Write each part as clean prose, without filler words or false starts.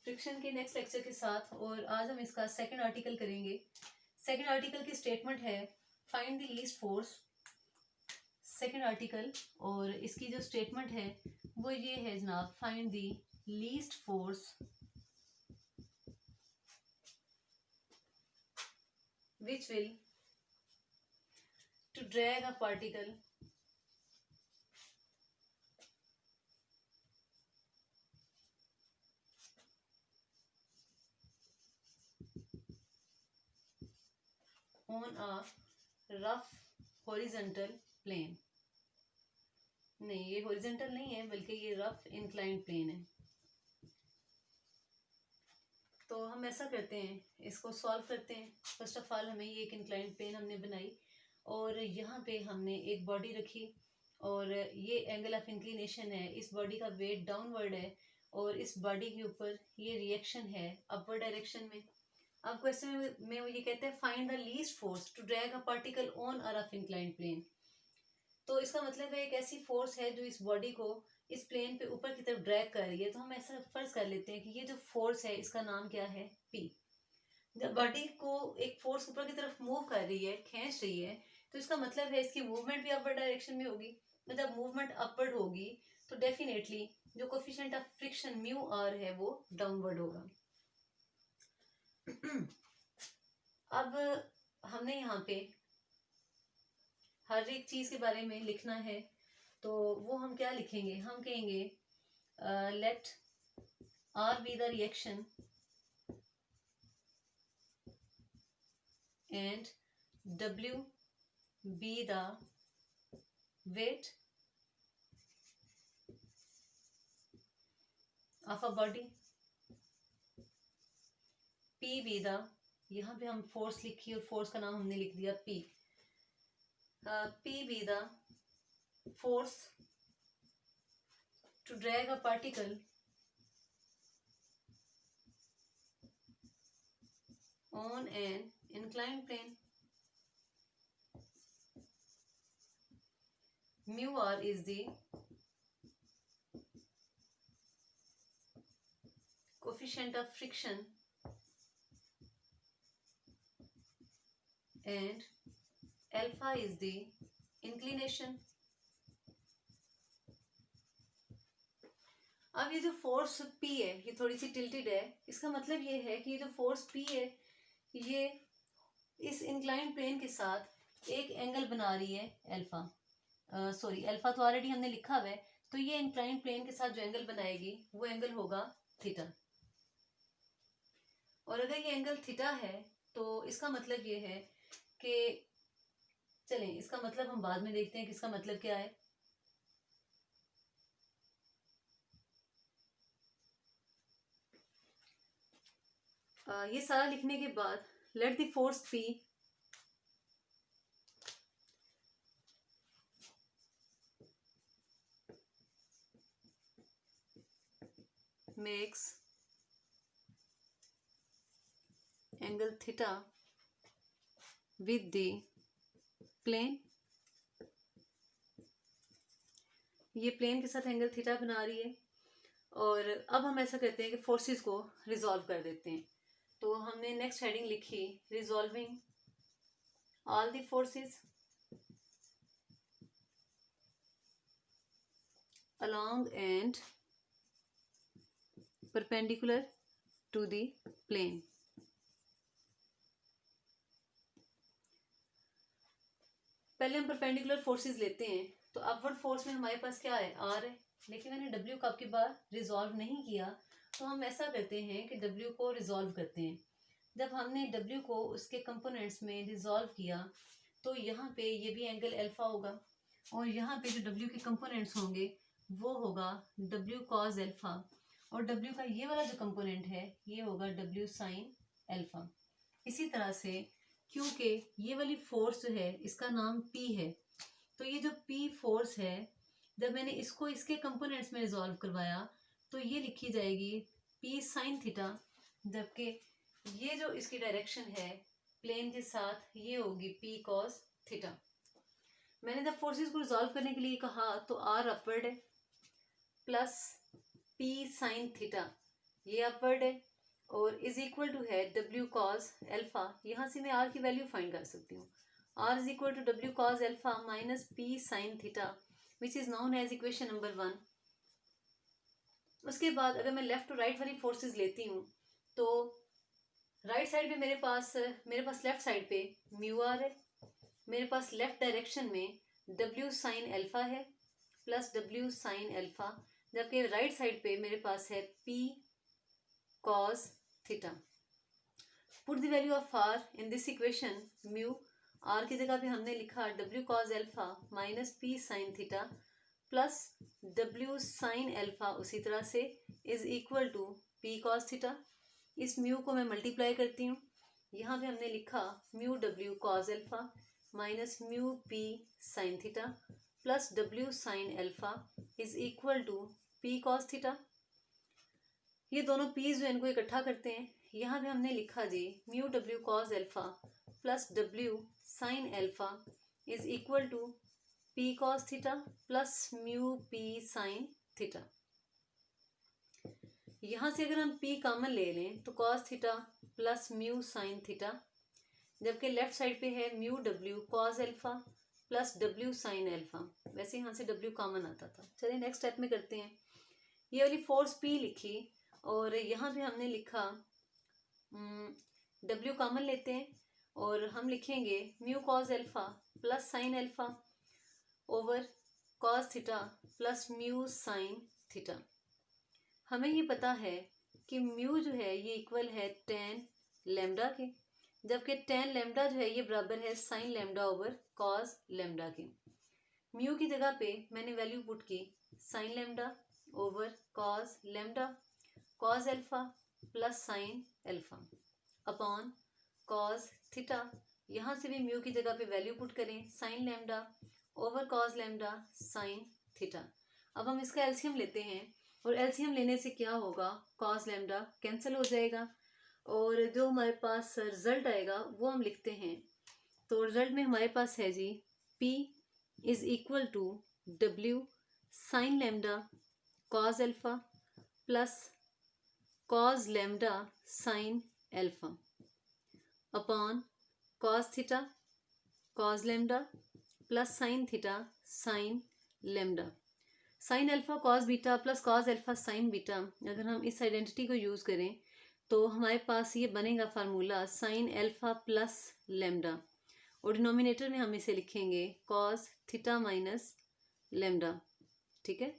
Friction के next lecture के साथ, और आज हम इसका सेकंड आर्टिकल करेंगे। सेकंड आर्टिकल की स्टेटमेंट है find the least force. Second article और इसकी जो स्टेटमेंट है वो ये है जनाब, find the least force which will to drag a particle on a rough horizontal plane। नहीं, ये horizontal नहीं है बल्कि ये rough inclined plane है। तो हम ऐसा करते हैं, इसको सॉल्व करते हैं। फर्स्ट ऑफ ऑल हमें ये एक इंक्लाइंड प्लेन हमने बनाई और यहाँ पे हमने एक बॉडी रखी और ये एंगल ऑफ इंक्लिनेशन है, इस बॉडी का वेट डाउनवर्ड है और इस बॉडी के ऊपर ये रिएक्शन है अपवर्ड डायरेक्शन में। अब क्वेश्चन में वो ये कहते हैं find the least force to drag a particle on a rough inclined plane. तो इसका मतलब है एक ऐसी फोर्स है जो इस बॉडी को इस प्लेन पे ऊपर की तरफ ड्रैग कर रही है। तो हम ऐसा फर्ज कर लेते हैं कि ये जो फोर्स है इसका नाम क्या है, पी। जब बॉडी को एक फोर्स ऊपर की तरफ मूव कर रही है, खींच रही है, तो इसका मतलब है इसकी मूवमेंट भी अपवर्ड डायरेक्शन में होगी। तो जब मूवमेंट अपवर्ड होगी तो डेफिनेटली जो coefficient of friction mu R है वो डाउनवर्ड होगा। अब हमने यहाँ पे हर एक चीज के बारे में लिखना है, तो वो हम क्या लिखेंगे, हम कहेंगे let R be the reaction and W be the weight of a body, P be the, यहाँ पे हम फोर्स लिखी और फोर्स का नाम हमने लिख दिया P. P be the force to drag a particle on an inclined plane. Mu r is the coefficient of friction and alpha is the inclination. अब ये जो फोर्स P है ये थोड़ी सी टिल्टेड है। इसका मतलब ये है कि ये जो फोर्स P है ये इस इंक्लाइंड प्लेन के साथ एक एंगल बना रही है अल्फा। सॉरी, अल्फा तो ऑलरेडी हमने लिखा हुआ है। तो ये इंक्लाइंड प्लेन के साथ जो एंगल बनाएगी वो एंगल होगा थीटा। और अगर ये एंगल थीटा है तो इसका मतलब ये है कि, चलें इसका मतलब हम बाद में देखते हैं कि इसका मतलब क्या है। ये सारा लिखने के बाद let the force P makes angle theta with the plane। ये प्लेन के साथ एंगल थीटा बना रही है। और अब हम ऐसा करते हैं कि फोर्सेस को रिजॉल्व कर देते हैं। तो हमने नेक्स्ट हेडिंग लिखी resolving all the forces along and perpendicular to the plane। पहले हम परपेंडिकुलर फोर्सेस लेते हैं। तो अपवर्ड फोर्स में हमारे पास क्या है, आर है। लेकिन मैंने डब्ल्यू को आपकी बार रिजॉल्व नहीं किया, तो हम ऐसा करते हैं कि डब्ल्यू को रिजॉल्व करते हैं। जब हमने डब्ल्यू को उसके कंपोनेंट्स में रिजॉल्व किया तो यहाँ पे ये भी एंगल अल्फा होगा और यहाँ पे जो डब्ल्यू के कंपोनेंट्स होंगे वो होगा डब्ल्यू कॉज अल्फा, और डब्ल्यू का ये वाला जो कंपोनेंट है ये होगा डब्ल्यू साइन अल्फा। इसी तरह से क्योंकि ये वाली फोर्स जो है इसका नाम P है, तो ये जो P फोर्स है जब मैंने इसको इसके कंपोनेंट्स में रिजॉल्व करवाया तो ये लिखी जाएगी P साइन थीटा, जबकि ये जो इसकी डायरेक्शन है प्लेन के साथ ये होगी P कॉस थीटा। मैंने जब फोर्सेस को रिजॉल्व करने के लिए कहा तो R अपवर्ड है प्लस P साइन थीटा, ये अपवर्ड है, और इज इक्वल टू है डब्ल्यू कॉज एल्फा। यहाँ से मैं आर की वैल्यू फाइंड कर सकती हूँ। R is equal to W cos alpha minus P sine theta which is known as equation number 1। उसके बाद अगर मैं लेफ्ट टू राइट वाली फोर्सेस लेती हूँ तो राइट साइड पे मेरे पास लेफ्ट साइड पे म्यू आर है, मेरे पास लेफ्ट डायरेक्शन में डब्ल्यू साइन एल्फा है प्लस डब्ल्यू साइन एल्फा, जबकि राइट साइड पे मेरे पास है P cos theta. Put the value of R in this equation. Mu R की जगह पे हमने लिखा W cos alpha minus P sine theta plus W sine alpha उसी तरह से is equal to P cos theta. इस म्यू को मैं मल्टीप्लाई करती हूँ, यहाँ पे हमने लिखा mu W cos alpha minus mu P sine theta plus W sine alpha is equal to P cos theta. ये दोनों पीज जो इनको इकट्ठा करते हैं, यहाँ पे हमने लिखा जी mu W cos alpha plus W sine alpha is equal to P cos theta plus mu P sine theta. यहाँ से अगर हम p कॉमन ले लें तो cos theta plus mu sine theta, जबकि लेफ्ट साइड पे है mu W cos alpha plus W sine alpha. वैसे यहाँ से w कॉमन आता था। चलिए नेक्स्ट स्टेप में करते हैं। ये वाली फोर्स p लिखी और यहाँ पे हमने लिखा w कॉमन लेते हैं और हम लिखेंगे mu cos alpha plus sine alpha over cos theta plus mu sine theta. हमें ये पता है कि म्यू जो है ये इक्वल है tan लैम्डा के, जबकि tan लैम्डा जो है ये बराबर है sign lambda over cos lambda के। म्यू की जगह पे मैंने वैल्यू पुट की sign lambda over cos lambda cos alpha plus sign alpha upon cos theta. यहाँ से भी म्यू की जगह पे वैल्यू पुट करें sign lambda over cos lambda sine theta. अब हम इसका एलसीएम लेते हैं और एलसीएम लेने से क्या होगा, cos लैम्डा कैंसिल हो जाएगा और जो हमारे पास रिजल्ट आएगा वो हम लिखते हैं। तो रिजल्ट में हमारे पास है जी P is equal to W sine lambda cos alpha plus cos lambda sine alpha upon cos theta cos lambda plus sine theta sine lambda. Sine alpha cos beta plus cos alpha sine beta, अगर हम इस identity को use करें तो हमारे पास ये बनेगा formula sine alpha plus lambda और डिनोमिनेटर में हम इसे लिखेंगे कॉस थीटा माइनस लैम्डा। ठीक है,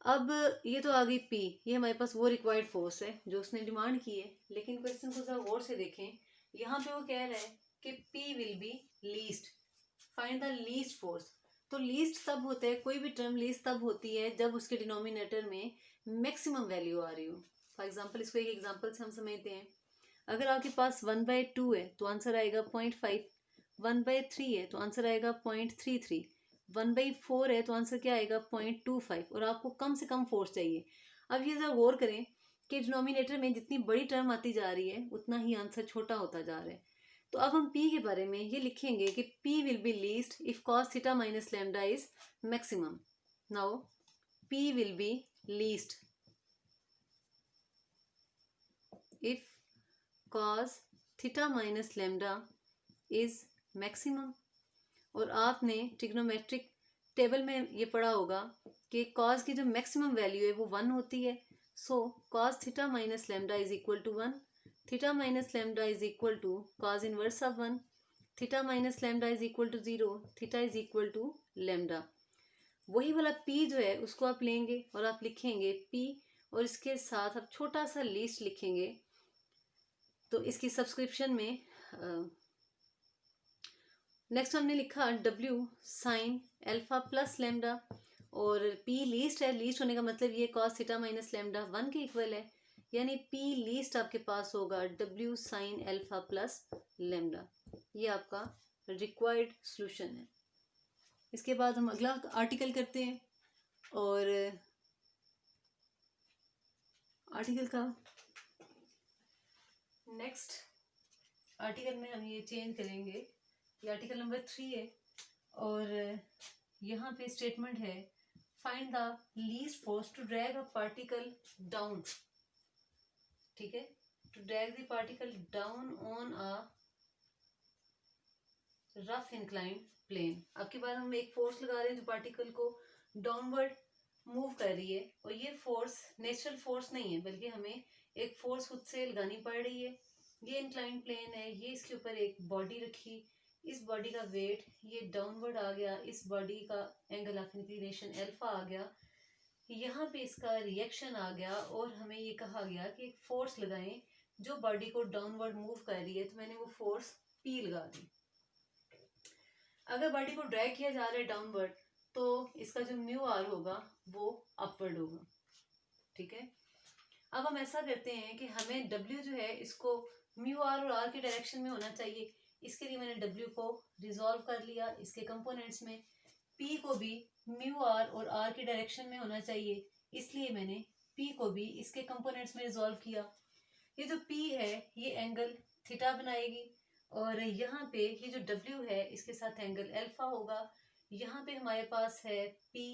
अब ये तो आ गई P, ये हमारे पास वो रिक्वायर्ड फोर्स है जो उसने डिमांड की है। लेकिन क्वेश्चन को जरा गौर से देखें, यहाँ पे वो कह रहा है कि P will be least, find the least force. तो लीस्ट तब होता है, कोई भी टर्म लीस्ट तब होती है जब उसके डिनोमिनेटर में मैक्सिमम वैल्यू आ रही हो। फॉर एग्जांपल इसको एक एग्जांपल से हम समझते हैं। अगर आपके पास 1/2 है तो आंसर आएगा 0.5, 1/3 है तो आंसर आएगा 0.33, 1/4 है तो आंसर क्या आएगा 0.25 और आपको कम से कम फोर्स चाहिए। अब ये जरा गौर करें कि डिनोमिनेटर में जितनी बड़ी टर्म आती जा रही है उतना ही आंसर छोटा होता जा रहा है। तो अब हम P के बारे में ये लिखेंगे कि P will be least if cos theta minus lambda is maximum. Now P will be least if cos theta minus lambda is maximum. और आपने ट्रिग्नोमेट्रिक टेबल में ये पढ़ा होगा कि cos की जो मैक्सिमम वैल्यू है वो 1 होती है। So cos theta minus lambda is equal to 1, theta minus lambda is equal to cos inverse of 1, theta minus lambda is equal to 0, theta is equal to lambda. वही वाला P जो है उसको आप लेंगे और आप लिखेंगे P और इसके साथ आप छोटा सा लीस्ट लिखेंगे। तो इसकी सब्सक्रिप्शन में नेक्स्ट हमने लिखा W sine alpha plus lambda और P लीस्ट है, लीस्ट होने का मतलब ये cos थीटा माइनस लैम्डा 1 के इक्वल है, यानी P लीस्ट आपके पास होगा W sine alpha plus lambda. ये आपका रिक्वायर्ड सॉल्यूशन है। इसके बाद हम अगला आर्टिकल करते हैं और आर्टिकल का नेक्स्ट आर्टिकल में हम ये चेंज करेंगे। ये आर्टिकल नंबर 3 है और यहाँ पे स्टेटमेंट है find the least force to drag a particle down. ठीक है, to drag the particle down on a rough inclined plane. अब की बार हम एक फोर्स लगा रहे हैं जो पार्टिकल को डाउनवर्ड मूव कर रही है, और ये फोर्स नेचुरल फोर्स नहीं है बल्कि हमें एक फोर्स खुद से लगानी पड़ रही है. ये इंक्लाइन प्लेन है, ये इसके ऊपर एक बॉडी रखी, इस बॉडी का वेट ये डाउनवर्ड आ गया, इस बॉडी का एंगल ऑफ इंक्लिनेशन अल्फा आ गया, यहाँ पे इसका रिएक्शन आ गया, और हमें ये कहा गया कि एक फोर्स लगाएं जो बॉडी को डाउनवर्ड मूव कर रही है, तो मैंने वो फोर्स पी लगा दी. अगर बॉडी को ड्रैग किया जा रहा है डाउनवर्ड, तो इसका जो म्यू आर होगा वो अपवर्ड होगा. ठीक है, अब हम ऐसा करते हैं कि हमें डब्ल्यू जो है इसको म्यू आर और आर के डायरेक्शन में होना चाहिए. इसके लिए मैंने डब्ल्यू को रिजॉल्व कर लिया इसके कंपोनेंट्स में. पी को भी म्यू आर और आर के डायरेक्शन में होना चाहिए, इसलिए मैंने पी को भी इसके कंपोनेंट्स में रिजॉल्व किया. ये जो पी है ये एंगल थीटा बनाएगी, और यहाँ पे ये जो डब्ल्यू है इसके साथ एंगल अल्फा होगा. यहाँ पे हमारे पास है पी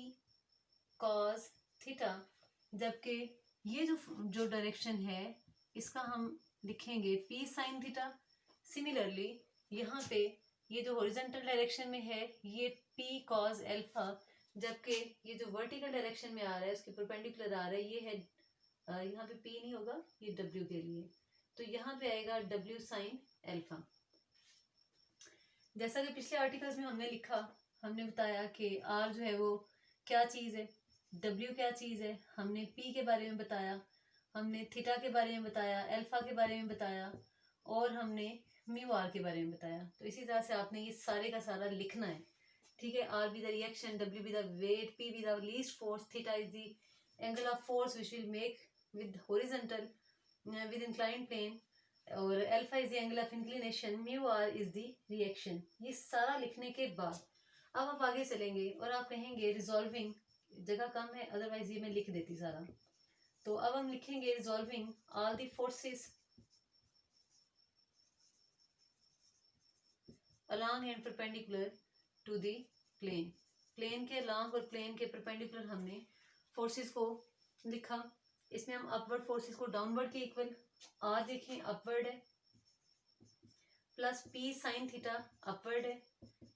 कॉस थीटा, जबकि ये जो डायरेक्शन है इसका हम लिखेंगे पी साइन थीटा. सिमिलरली यहाँ पे ये जो हॉरिजॉन्टल डायरेक्शन में है ये पी कॉस अल्फा, जबकि ये जो वर्टिकल डायरेक्शन में आ रहा है उसके परपेंडिकुलर आ रहा है ये है, यहाँ पे पी नहीं होगा, ये डब्ल्यू के लिए, तो यहाँ पे आएगा डब्ल्यू साइन अल्फा. जैसा कि पिछले आर्टिकल्स में हमने लिखा, हमने बताया कि आर जो है वो क्या चीज़ है, डब्ल्यू क्या चीज़ है, हमने पी के बारे में बताया, हमने थीटा के बारे में बताया, अल्फा के बारे में बताया, और हमने म्यू आर के बारे में बताया. तो इसी तरह से आपने ये सारे का सारा लिखना है. ठीक है, R be the reaction, W be the weight, P be the least force, theta is the angle of force which will make with horizontal with inclined plane, और alpha is the angle of inclination, mu R is the reaction. ये सारा लिखने के बाद अब आप आगे चलेंगे और आप कहेंगे रिजॉल्विंग, जगह कम है अदरवाइज ये मैं लिख देती सारा. तो अब हम लिखेंगे resolving all the forces along and perpendicular to the plane. Plane के along और प्लेन के परपेंडिकुलर हमने फोर्सेस को लिखा. इसमें हम अपवर्ड फोर्सेस को डाउनवर्ड के इक्वल, आर देखें अपवर्ड है, plus P sine theta upward है,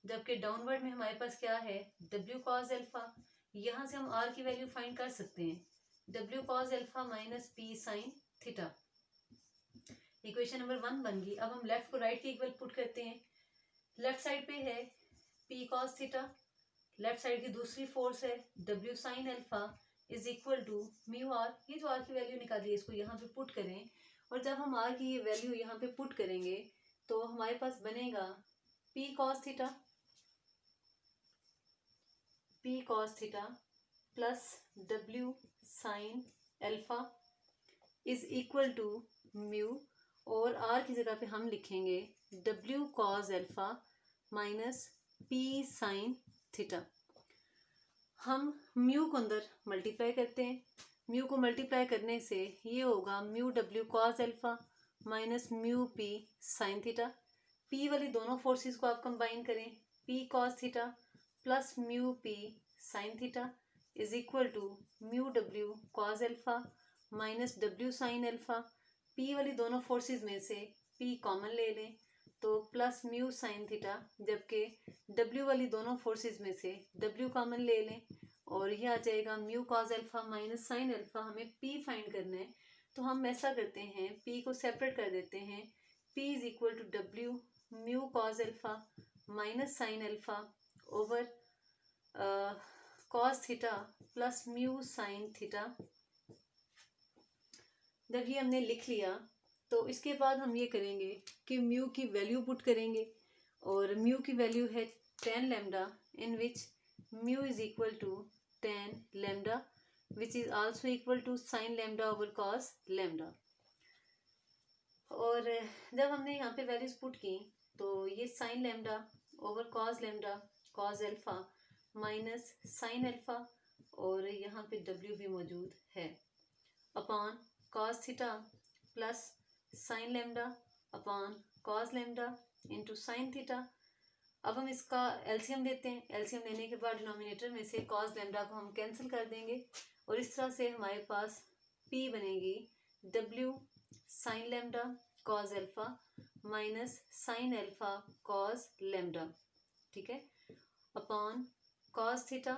जबकि डाउनवर्ड में हमारे पास क्या है डब्ल्यू कॉस अल्फा. यहाँ से हम आर की वैल्यू फाइंड कर सकते हैं, W cos alpha minus P sine theta. Equation number 1 बन गई. अब हम लेफ्ट को राइट के इक्वल पुट करते हैं. लेफ्ट साइड पे है P cos theta, left side की दूसरी फोर्स है W sine alpha is equal to mu R. ये जो आर की वैल्यू निकाली है इसको यहाँ पे पुट करें, और जब हम आर की ये वैल्यू यहाँ पे पुट करेंगे तो हमारे पास बनेगा P cos theta plus W sine alpha is equal to mu, और आर की जगह पे हम लिखेंगे W cos alpha minus P sine theta. हम म्यू को अंदर मल्टीप्लाई करते हैं, म्यू को मल्टीप्लाई करने से ये होगा mu W cos alpha minus mu P sine theta. P वाली दोनों फोर्सेस को आप कंबाइन करें, P cos theta plus mu P sine theta is equal to mu W cos alpha minus W sine alpha. P वाली दोनों forces में से P common ले लें तो प्लस म्यू साइन थीटा, जबकि डब्ल्यू वाली दोनों फोर्सेस में से डब्ल्यू कॉमन ले लें और ये आ जाएगा mu cos alpha minus sine alpha. हमें पी फाइंड करना है, तो हम ऐसा करते हैं पी को सेपरेट कर देते हैं. P is equal to W mu cos alpha minus sine alpha over cos theta plus mu sine theta. जब ये हमने लिख लिया तो इसके बाद हम ये करेंगे कि म्यू की वैल्यू पुट करेंगे, और म्यू की वैल्यू है 10 lambda, in which mu is equal to 10 lambda which is also equal to sine lambda over cos lambda. और जब हमने यहाँ पे वैल्यूज पुट की तो ये sign lambda over cos lambda cos alpha minus sine alpha, और यहाँ पे डब्ल्यू भी मौजूद है, upon cos theta plus sign lambda upon cos lambda into sine theta. अब हम इसका एलसीएम लेते हैं। एलसीएम लेने के बाद डिनोमिनेटर में से कॉस लैम्डा को हम कैंसिल कर देंगे और इस तरह से हमारे पास P बनेगी W sine lambda cos alpha minus sine alpha cos lambda, ठीक है, upon cos theta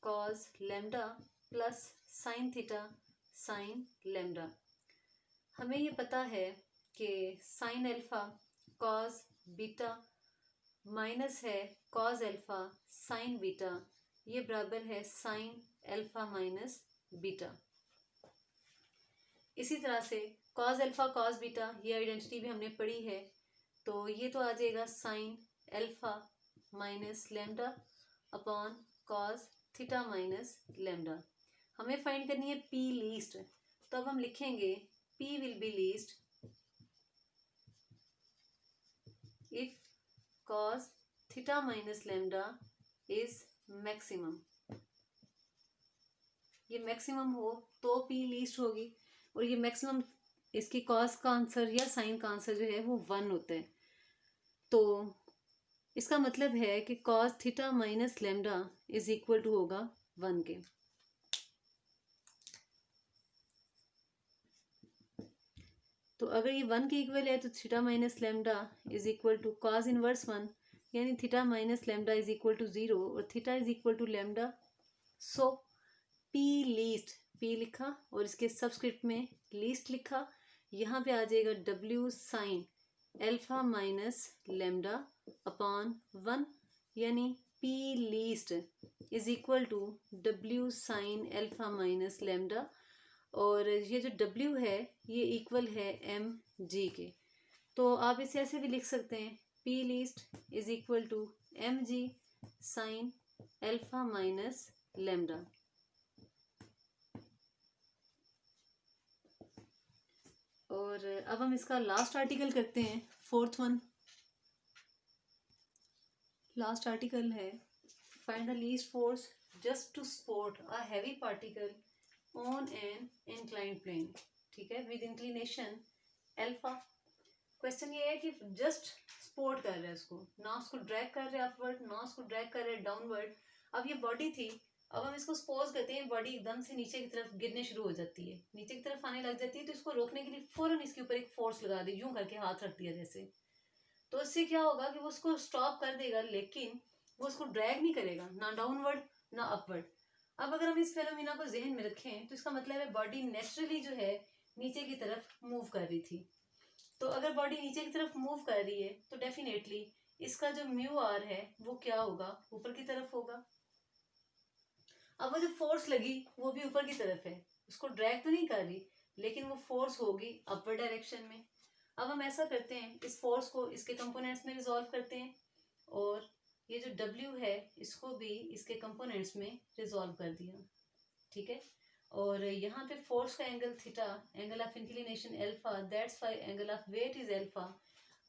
cos lambda plus sine theta sine lambda. हमें ये पता है कि sine alpha cos beta minus है कॉस एल्फा साइन बीटा, ये बराबर है साइन एल्फा माइनस बीटा। इसी तरह से कॉस एल्फा कॉस बीटा, ये आइडेंटिटी भी हमने पढ़ी है, तो ये तो आ जाएगा sign alpha minus lambda upon cos theta minus lambda. हमें फाइंड करनी है P लीस्ट, तो अब हम लिखेंगे P will be least if cos theta minus lambda is maximum. ये मैक्सिमम हो तो P लीस्ट होगी, और ये मैक्सिमम इसकी cos का आंसर या साइन का आंसर जो है वो 1 होता है। तो इसका मतलब है कि cos theta minus lambda is equal to होगा 1 के। तो अगर ये 1 के इक्वल है तो theta minus lambda is equal to cos inverse 1, यानी theta minus lambda is equal to 0 और theta is equal to lambda. So P least, P लिखा और इसके सबस्क्रिप्ट में लीस्ट लिखा, यहाँ पे आ जाएगा W sine alpha minus lambda upon 1, यानी P least is equal to W sine alpha minus lambda, और ये जो W है ये इक्वल है mg के। तो आप इसे ऐसे भी लिख सकते हैं P least is equal to mg sine alpha minus lambda. और अब हम इसका लास्ट आर्टिकल करते हैं, 4th वन। लास्ट आर्टिकल है find the least force just to support a heavy particle on an inclined plane, ठीक है, विद इंक्लिनेशन एल्फा। क्वेश्चन ये है कि जस्ट सपोर्ट कर रहे हैं उसको, ना उसको ड्रैग कर रहे हैं अपवर्ड, ना उसको ड्रैग कर रहे हैं डाउनवर्ड। अब ये बॉडी थी, अब हम इसको सपोज करते हैं बॉडी एकदम से नीचे की तरफ गिरने शुरू हो जाती है, नीचे की तरफ आने लग जाती है, तो इसको रोकने के लिए फौरन इसके ऊपर एक फोर्स लगा दी, यूं करके हाथ रख दिया जैसे, तो इससे क्या होगा कि वो उसको स्टॉप कर देगा, लेकिन वो उसको ड्रैग नहीं करेगा, ना डाउनवर्ड ना अपवर्ड। अब अगर हम इस फेनोमेना को जहन में रखें तो इसका मतलब है बॉडी नेचुरली जो है नीचे की तरफ मूव कर रही थी। तो अगर बॉडी नीचे की तरफ मूव कर रही है तो डेफिनेटली इसका जो म्यू आर है वो क्या होगा, ऊपर की तरफ होगा। अब वो जो फोर्स लगी वो भी ऊपर की तरफ है, उसको ड्रैग तो नहीं कर रही, लेकिन वो फोर्स होगी अपवर्ड डायरेक्शन में। अब हम ऐसा करते हैं, इस फोर्स को इसके कंपोनेंट्स में रिजॉल्व करते हैं, और ये जो W है इसको भी इसके कंपोनेंट्स में रिजॉल्व कर दिया, ठीक है। और यहाँ पे फोर्स का angle theta, angle of inclination alpha, that's why angle of weight is alpha.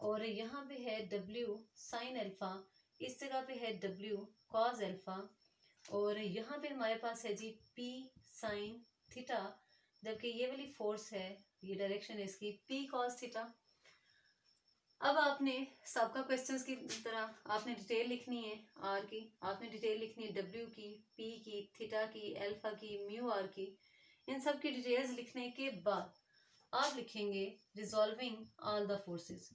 और यहाँ पे है W साइन एल्फा, इस जगह पे है W कॉस एल्फा, और यहाँ पे हमारे पास है जी P साइन थीटा, जबकि ये वाली फोर्स है, ये डायरेक्शन है इसकी P कॉस थीटा। अब आपने सबका क्वेश्चंस की तरह आपने डिटेल लिखनी है आर की, आपने डिटेल लिखनी है W की, P की, थीटा की, एल्फा की, म्यू आर की। इन सब की डिटेल्स लिखने के बाद आप लिखेंगे रिजॉल्विंग ऑल द फोर्सेस।